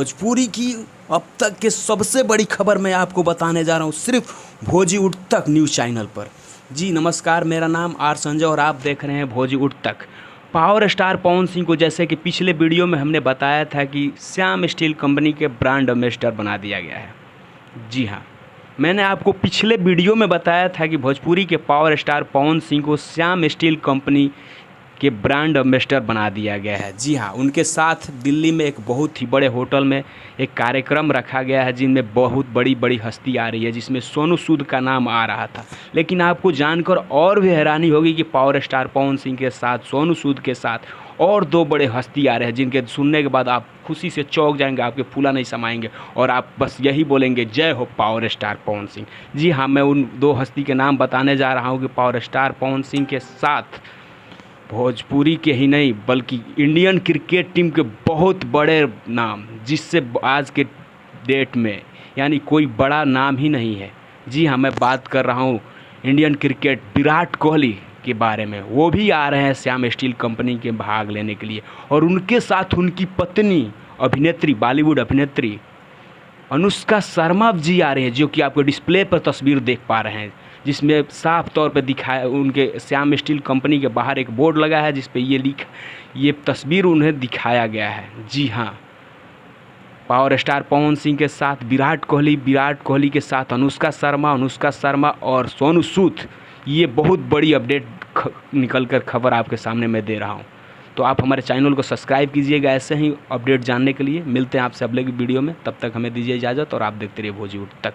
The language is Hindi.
भोजपुरी की अब तक के सबसे बड़ी खबर मैं आपको बताने जा रहा हूँ सिर्फ भोजी उठ तक न्यूज़ चैनल पर। जी नमस्कार, मेरा नाम आर संजय और आप देख रहे हैं भोजी उठ तक। पावर स्टार पवन सिंह को जैसे कि पिछले वीडियो में हमने बताया था कि श्याम स्टील कंपनी के ब्रांड एम्बेसडर बना दिया गया है। जी हाँ, मैंने आपको पिछले वीडियो में बताया था कि भोजपुरी के पावर स्टार पवन सिंह को श्याम स्टील कंपनी के ब्रांड एम्बेसडर बना दिया गया है। जी हाँ, उनके साथ दिल्ली में एक बहुत ही बड़े होटल में एक कार्यक्रम रखा गया है जिनमें बहुत बड़ी बड़ी हस्ती आ रही है, जिसमें सोनू सूद का नाम आ रहा था। लेकिन आपको जानकर और भी हैरानी होगी कि पावर स्टार पवन सिंह के साथ सोनू सूद के साथ और दो बड़े हस्ती आ रहे हैं जिनके सुनने के बाद आप खुशी से चौंक जाएंगे, आपके फूला नहीं समाएंगे और आप बस यही बोलेंगे जय हो पावर स्टार पवन सिंह। जी हाँ, मैं उन दो हस्ती के नाम बताने जा रहा हूँ कि पावर स्टार पवन सिंह के साथ भोजपुरी के ही नहीं बल्कि इंडियन क्रिकेट टीम के बहुत बड़े नाम, जिससे आज के डेट में यानी कोई बड़ा नाम ही नहीं है। जी हाँ, मैं बात कर रहा हूँ इंडियन क्रिकेट विराट कोहली के बारे में। वो भी आ रहे हैं श्याम स्टील कंपनी के भाग लेने के लिए और उनके साथ उनकी पत्नी अभिनेत्री, बॉलीवुड अभिनेत्री अनुष्का शर्मा जी आ रहे हैं, जो कि आपको डिस्प्ले पर तस्वीर देख पा रहे हैं, जिसमें साफ तौर पे दिखाया उनके श्याम स्टील कंपनी के बाहर एक बोर्ड लगा है जिस पे ये तस्वीर उन्हें दिखाया गया है। जी हाँ, पावर स्टार पवन सिंह के साथ विराट कोहली के साथ अनुष्का शर्मा और सोनू सूद। ये बहुत बड़ी अपडेट निकल कर खबर आपके सामने मैं दे रहा हूँ। तो आप हमारे चैनल को सब्सक्राइब कीजिएगा ऐसे ही अपडेट जानने के लिए। मिलते हैं आपसे अगले वीडियो में, तब तक हमें दीजिए इजाज़त और आप देखते रहिए भोजी उठ तक।